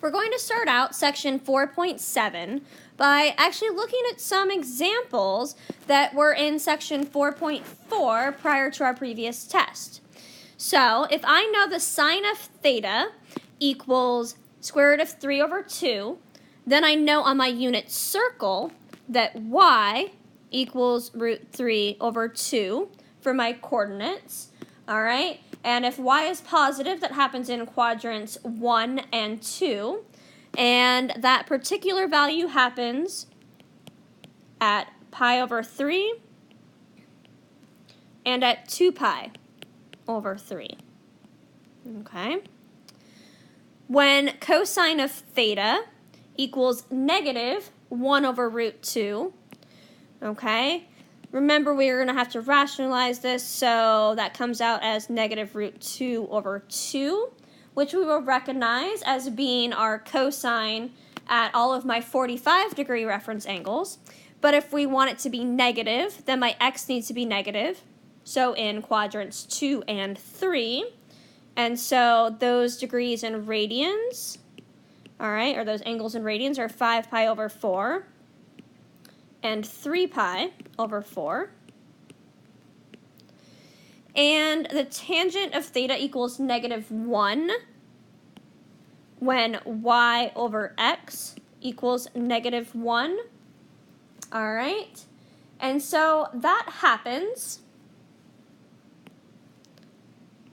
We're going to start out section 4.7 by actually looking at some examples that were in section 4.4 prior to our previous test. So if I know the sine of theta equals square root of 3 over 2, then I know on my unit circle that y equals root 3 over 2 for my coordinates, all right? And if y is positive, that happens in quadrants 1 and 2, and that particular value happens at pi over 3 and at 2 pi over 3, okay? When cosine of theta equals negative 1 over root 2, okay? Remember, we're going to have to rationalize this, so that comes out as negative root 2 over 2, which we will recognize as being our cosine at all of my 45-degree reference angles. But if we want it to be negative, then my x needs to be negative, so in quadrants 2 and 3. And so those degrees in radians, all right, or those angles in radians are 5 pi over 4 and 3 pi over 4. And the tangent of theta equals negative 1 when y over x equals negative 1. All right, and so that happens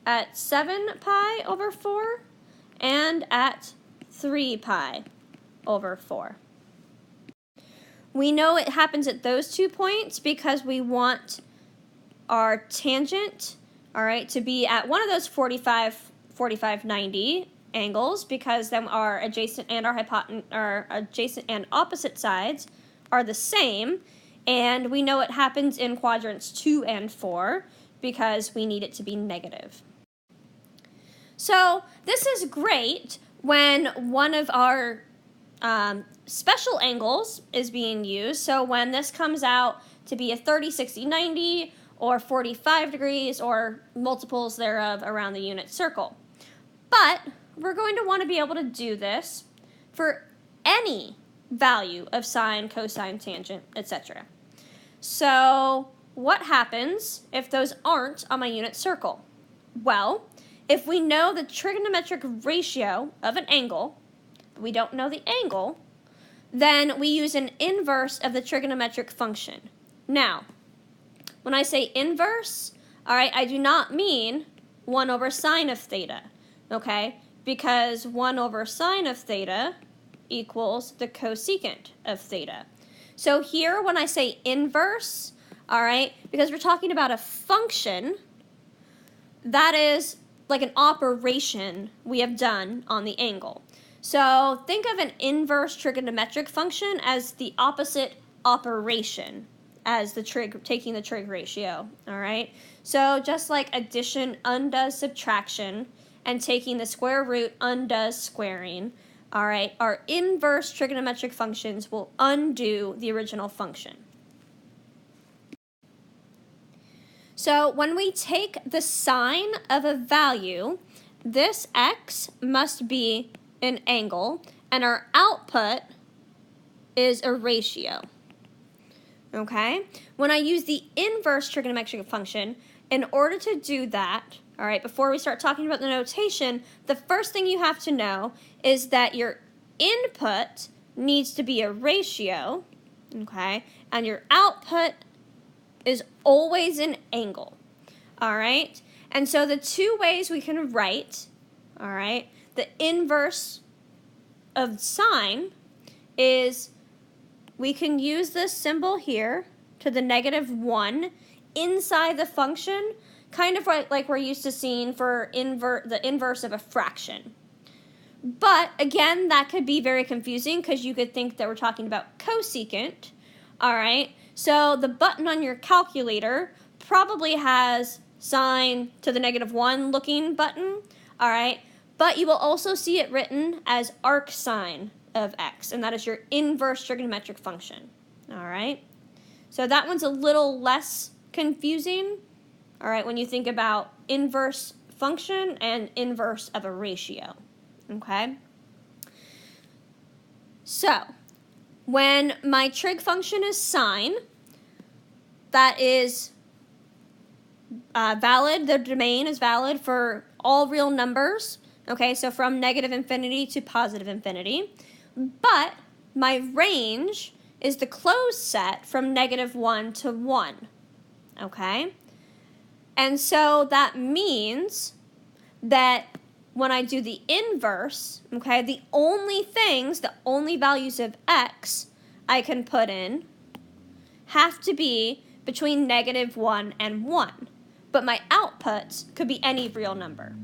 at 7 pi over 4 and at 3 pi over 4. We know it happens at those 2 points because we want our tangent, all right, to be at one of those 45, 90 angles, because then our adjacent and our adjacent and opposite sides are the same, and we know it happens in quadrants 2 and 4 because we need it to be negative. So this is great when one of our special angles is being used. So when this comes out to be a 30, 60, 90, or 45 degrees, or multiples thereof around the unit circle. But we're going to want to be able to do this for any value of sine, cosine, tangent, etc. So what happens if those aren't on my unit circle? Well, if we know the trigonometric ratio of an angle, but we don't know the angle, then we use an inverse of the trigonometric function. Now, when I say inverse, all right, I do not mean 1 over sine of theta, okay? Because 1 over sine of theta equals the cosecant of theta. So here, when I say inverse, all right, because we're talking about a function, that is like an operation we have done on the angle. So think of an inverse trigonometric function as the opposite operation as the trig, taking the trig ratio, all right? So just like addition undoes subtraction and taking the square root undoes squaring, all right, our inverse trigonometric functions will undo the original function. So when we take the sine of a value, this x must be an angle, and our output is a ratio, okay? When I use the inverse trigonometric function, in order to do that, all right, before we start talking about the notation, the first thing you have to know is that your input needs to be a ratio, okay, and your output is always an angle, all right? And so the two ways we can write, all right, the inverse of sine is we can use this symbol here to the negative 1 inside the function, kind of like we're used to seeing for the inverse of a fraction. But again, that could be very confusing because you could think that we're talking about cosecant, all right? So the button on your calculator probably has sine to the negative 1 looking button, all right? But you will also see it written as arcsine of x, and that is your inverse trigonometric function, all right? So that one's a little less confusing, all right, when you think about inverse function and inverse of a ratio, okay? So, when my trig function is sine, that is valid, the domain is valid for all real numbers, okay, so from negative infinity to positive infinity, but my range is the closed set from -1 to 1, okay? And so that means that when I do the inverse, okay, the only values of x I can put in have to be between -1 and 1, but my outputs could be any real number.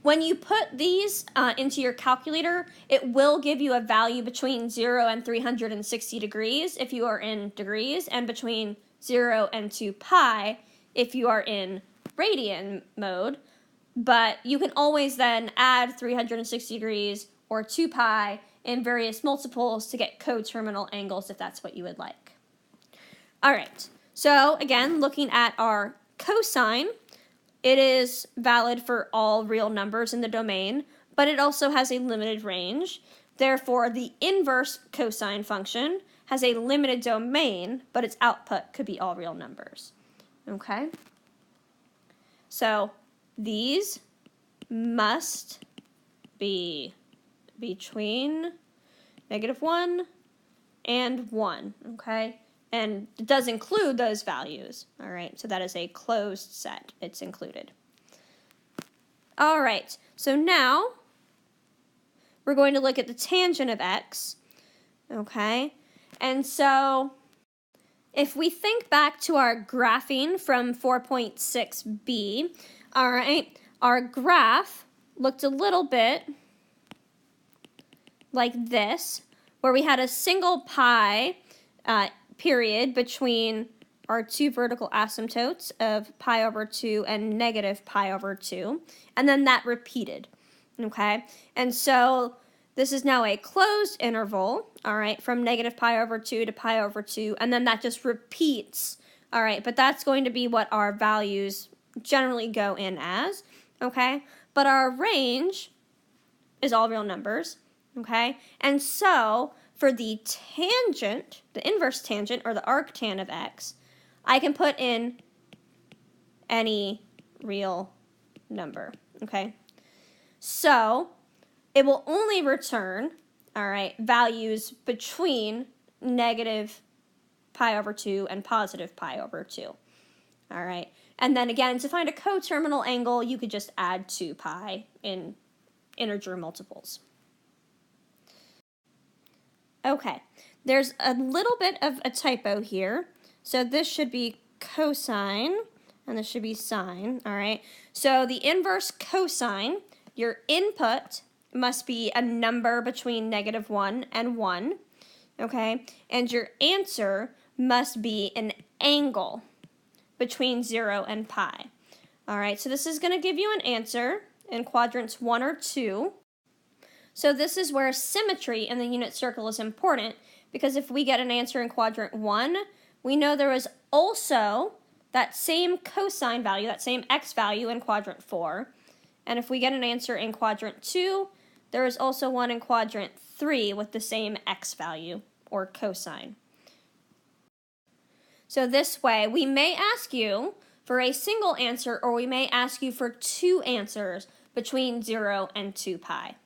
When you put these into your calculator, it will give you a value between 0 and 360 degrees if you are in degrees, and between 0 and 2 pi if you are in radian mode, but you can always then add 360 degrees or 2 pi in various multiples to get coterminal angles if that's what you would like. All right, so again, looking at our cosine, it is valid for all real numbers in the domain, but it also has a limited range. Therefore, the inverse cosine function has a limited domain, but its output could be all real numbers. Okay? So these must be between -1 and 1, okay? And it does include those values, all right? So that is a closed set. It's included. All right, so now we're going to look at the tangent of x, okay? And so if we think back to our graphing from 4.6b, all right, our graph looked a little bit like this, where we had a single pi period between our two vertical asymptotes of pi over 2 and negative pi over 2, and then that repeated, okay? And so this is now a closed interval, all right, from negative pi over 2 to pi over 2, and then that just repeats, all right, but that's going to be what our values generally go in as, okay? But our range is all real numbers, okay? And so for the tangent, the inverse tangent, or the arctan of x, I can put in any real number, okay? So it will only return, all right, values between negative pi over 2 and positive pi over 2, all right? And then again, to find a coterminal angle, you could just add 2 pi in integer multiples. Okay, there's a little bit of a typo here. So this should be cosine, and this should be sine, all right? So the inverse cosine, your input must be a number between -1 and 1, okay? And your answer must be an angle between 0 and pi. All right, so this is going to give you an answer in quadrants 1 or 2. So this is where symmetry in the unit circle is important, because if we get an answer in quadrant 1, we know there is also that same cosine value, that same x value in quadrant 4. And if we get an answer in quadrant 2, there is also one in quadrant 3 with the same x value, or cosine. So this way, we may ask you for a single answer, or we may ask you for 2 answers between 0 and 2 pi.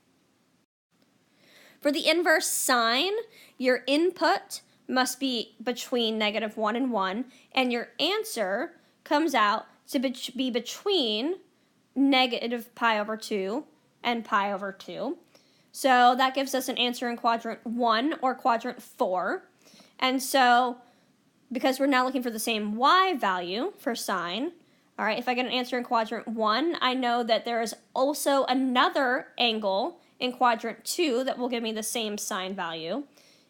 For the inverse sine, your input must be between -1 and 1, and your answer comes out to be between negative pi over 2 and pi over 2. So that gives us an answer in quadrant 1 or quadrant 4. And so, because we're now looking for the same y value for sine, all right, if I get an answer in quadrant 1, I know that there is also another angle in quadrant 2 that will give me the same sine value.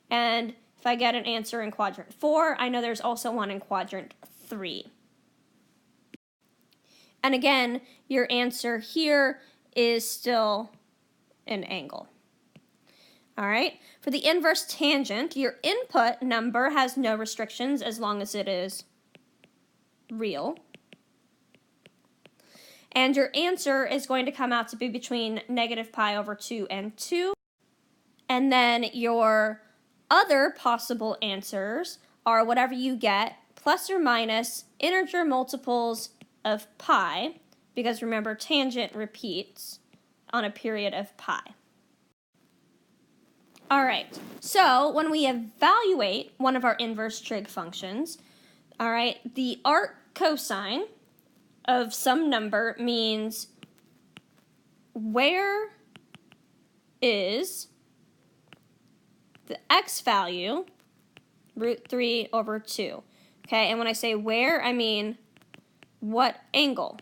And if I get an answer in quadrant 4, I know there's also one in quadrant 3. And again, your answer here is still an angle. All right, for the inverse tangent, your input number has no restrictions as long as it is real. And your answer is going to come out to be between negative pi over 2 and 2. And then your other possible answers are whatever you get, plus or minus integer multiples of pi, because remember, tangent repeats on a period of pi. All right, so when we evaluate one of our inverse trig functions, all right, the arc cosine of some number means where is the x value root 3 over 2. Okay, and when I say where, I mean what angle,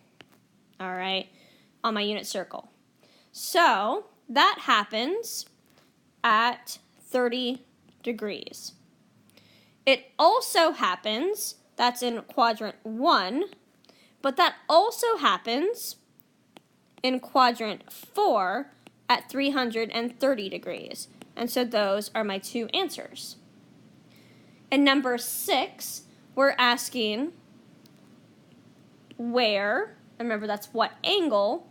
all right, on my unit circle. So that happens at 30 degrees. It also happens, that's in quadrant 1, but that also happens in quadrant 4 at 330 degrees. And so those are my two answers. And number 6, we're asking where, remember that's what angle,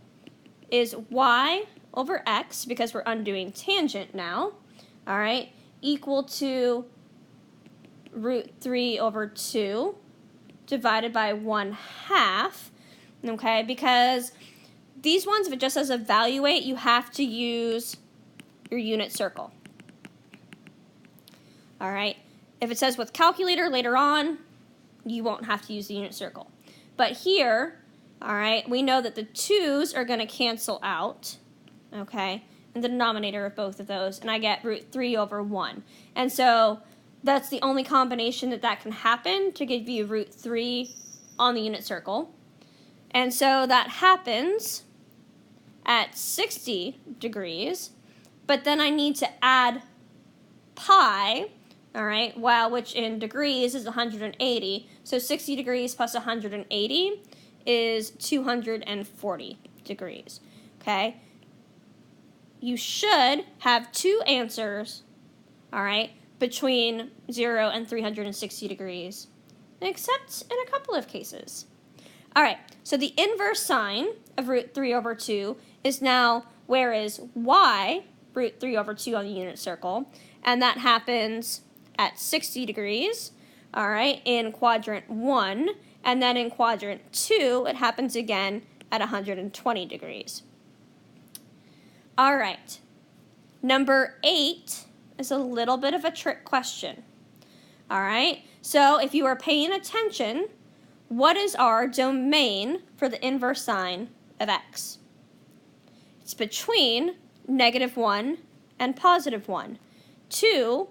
is y over x, because we're undoing tangent now, all right, equal to root 3 over 2 divided by 1/2, okay, because these ones, if it just says evaluate, you have to use your unit circle. All right, if it says with calculator later on, you won't have to use the unit circle. But here, all right, we know that the 2's are going to cancel out, okay, in the denominator of both of those, and I get root 3 over 1. And so that's the only combination that can happen to give you root 3 on the unit circle. And so that happens at 60 degrees, but then I need to add pi, all right, which in degrees is 180. So 60 degrees plus 180 is 240 degrees, okay? You should have two answers, all right, between 0 and 360 degrees, except in a couple of cases. All right, so the inverse sine of root 3 over 2 is now where is y, root 3 over 2 on the unit circle, and that happens at 60 degrees, all right, in quadrant 1, and then in quadrant 2, it happens again at 120 degrees. All right, number 8 is a little bit of a trick question. All right, so if you are paying attention, what is our domain for the inverse sine of x? It's between -1 and +1. 2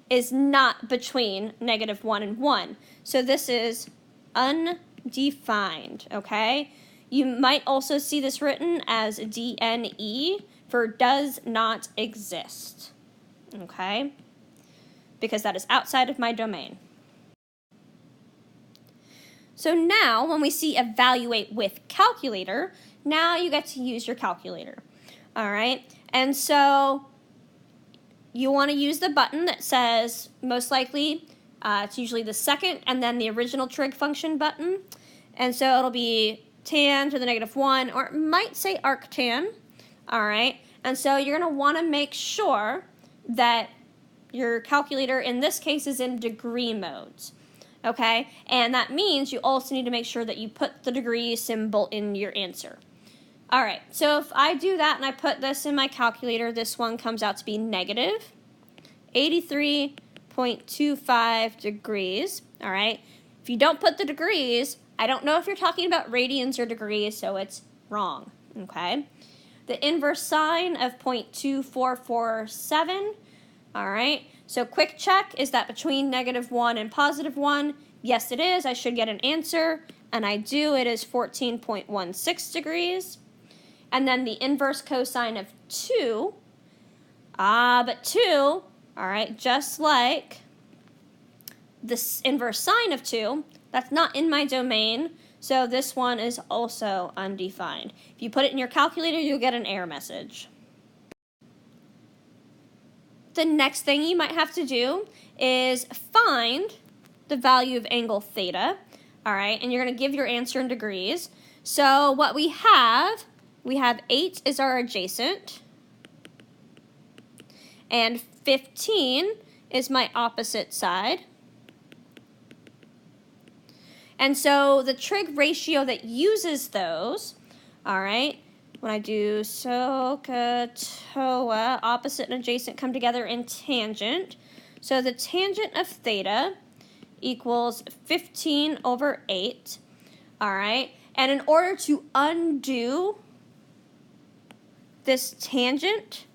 is not between -1 and 1, so this is undefined, okay? You might also see this written as DNE for does not exist, okay? Because that is outside of my domain. So now, when we see evaluate with calculator, now you get to use your calculator, all right? And so you want to use the button that says, most likely, it's usually the second and then the original trig function button. And so it'll be tan to the -1, or it might say arctan, all right? And so you're going to want to make sure that your calculator, in this case, is in degree modes, okay? And that means you also need to make sure that you put the degree symbol in your answer. All right, so if I do that and I put this in my calculator, this one comes out to be negative 83.25 degrees, all right? If you don't put the degrees, I don't know if you're talking about radians or degrees, so it's wrong, okay? The inverse sine of 0.2447, all right? So quick check, is that between -1 and +1? Yes, it is. I should get an answer, and I do. It is 14.16 degrees. And then the inverse cosine of 2, but 2, all right, just like this inverse sine of 2, that's not in my domain, so this one is also undefined. If you put it in your calculator, you'll get an error message. The next thing you might have to do is find the value of angle theta, all right, and you're going to give your answer in degrees. So what we have 8 is our adjacent, and 15 is my opposite side. And so the trig ratio that uses those, all right, when I do SOHCAHTOA, opposite and adjacent come together in tangent. So the tangent of theta equals 15 over 8, all right? And in order to undo this tangent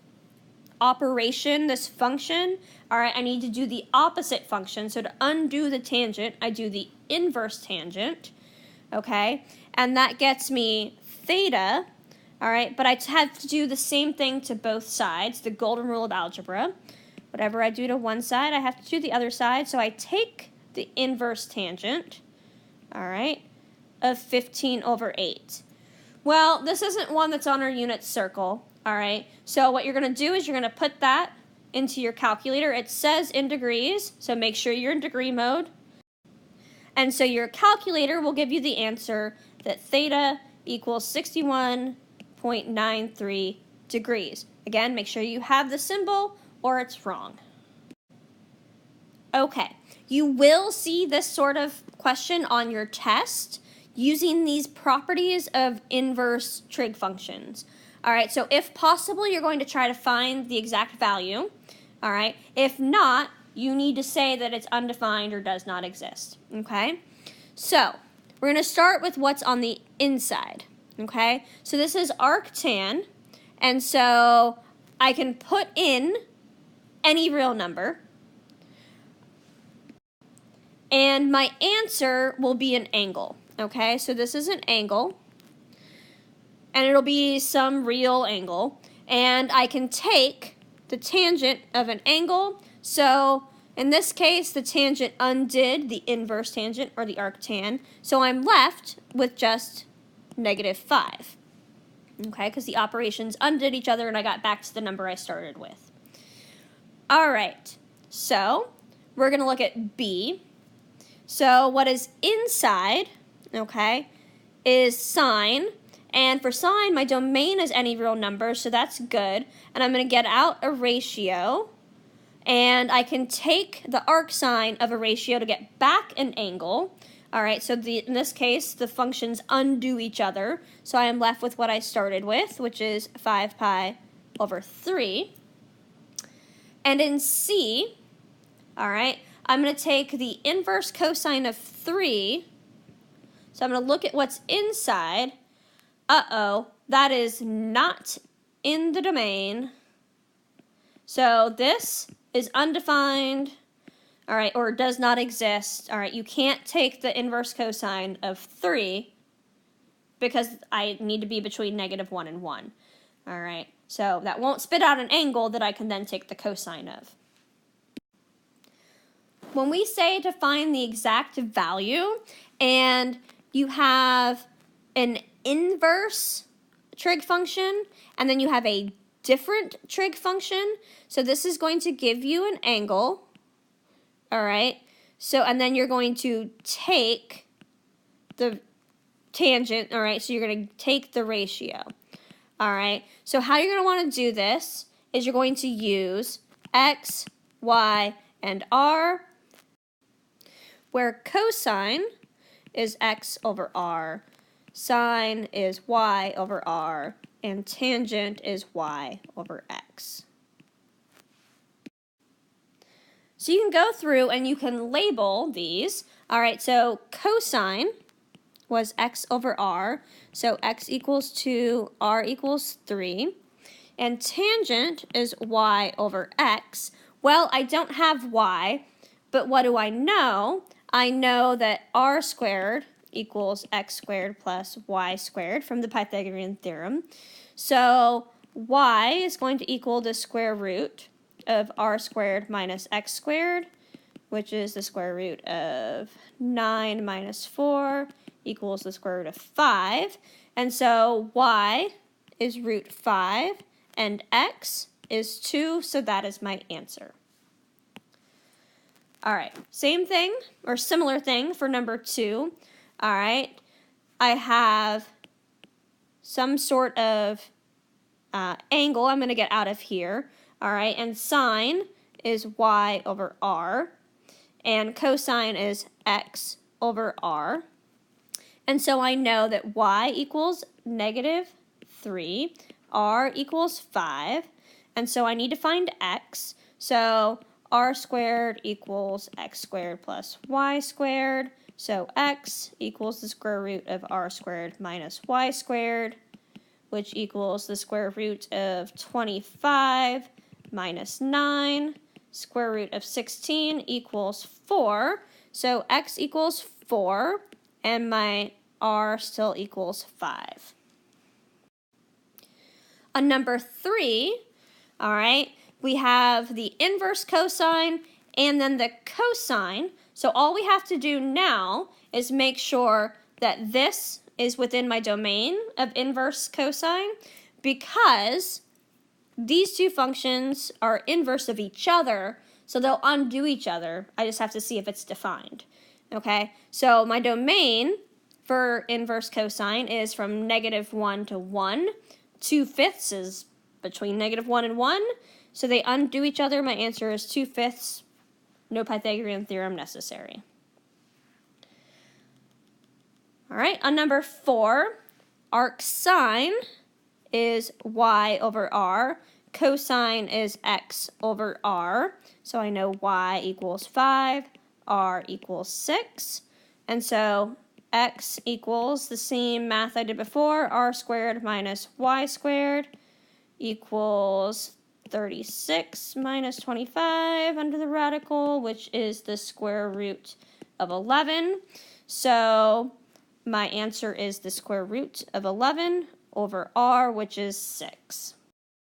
operation, this function, all right, I need to do the opposite function. So to undo the tangent, I do the inverse tangent, okay? And that gets me theta, all right? But I have to do the same thing to both sides, the golden rule of algebra. Whatever I do to one side, I have to do the other side. So I take the inverse tangent, all right, of 15 over 8. Well, this isn't one that's on our unit circle, all right? So what you're going to do is you're going to put that into your calculator. It says in degrees, so make sure you're in degree mode. And so your calculator will give you the answer that theta equals 61.93 degrees. Again, make sure you have the symbol or it's wrong. Okay, you will see this sort of question on your test using these properties of inverse trig functions. All right, so if possible, you're going to try to find the exact value. All right, if not, you need to say that it's undefined or does not exist. Okay, so we're going to start with what's on the inside. Okay, so this is arctan, and so I can put in any real number, and my answer will be an angle. Okay, so this is an angle, and it'll be some real angle, and I can take the tangent of an angle. So in this case, the tangent undid the inverse tangent, or the arctan, so I'm left with just -5. Okay, because the operations undid each other, and I got back to the number I started with. All right, so we're going to look at B. So what is inside, okay, is sine. And for sine, my domain is any real number, so that's good. And I'm going to get out a ratio. And I can take the arcsine of a ratio to get back an angle. All right, so in this case, the functions undo each other. So I am left with what I started with, which is 5 pi over 3. And in C, all right, I'm going to take the inverse cosine of 3. So I'm going to look at what's inside. Uh-oh, that is not in the domain. So this is undefined, all right, or does not exist. All right, you can't take the inverse cosine of 3 because I need to be between -1 and 1. All right, so that won't spit out an angle that I can then take the cosine of. When we say to find the exact value and you have an inverse trig function and then you have a different trig function, so this is going to give you an angle, all right? So, and then you're going to take the tangent, all right? So you're going to take the ratio, all right? So how you're going to want to do this is you're going to use x, y, and r, where cosine is x over r, sine is y over r, and tangent is y over x. So you can go through and you can label these. All right, so cosine was x over r, so x equals 2, r equals 3. And tangent is y over x. Well, I don't have y, but what do I know? I know that r squared equals x squared plus y squared from the Pythagorean theorem. So y is going to equal the square root of r squared minus x squared, which is the square root of 9 minus 4 equals the square root of 5. And so y is root 5 and x is 2, so that is my answer. All right, same thing or similar thing for number 2. All right, I have some sort of angle I'm going to get out of here. All right, and sine is y over r, and cosine is x over r. And so I know that y equals -3, r equals 5, and so I need to find x. So r squared equals x squared plus y squared. So x equals the square root of r squared minus y squared, which equals the square root of 25 minus 9. Square root of 16 equals 4. So x equals 4, and my r still equals 5. On number 3, all right, we have the inverse cosine and then the cosine. So all we have to do now is make sure that this is within my domain of inverse cosine, because these two functions are inverse of each other, so they'll undo each other. I just have to see if it's defined. Okay, so my domain for inverse cosine is from -1 to 1. 2/5 is between -1 and 1, so they undo each other. My answer is 2/5. No Pythagorean theorem necessary. All right, on number 4, arc sine is y over r. Cosine is x over r. So I know y equals 5, r equals 6. And so x equals the same math I did before, r squared minus y squared equals 36 minus 25 under the radical, which is the square root of 11. So my answer is the square root of 11 over r, which is 6.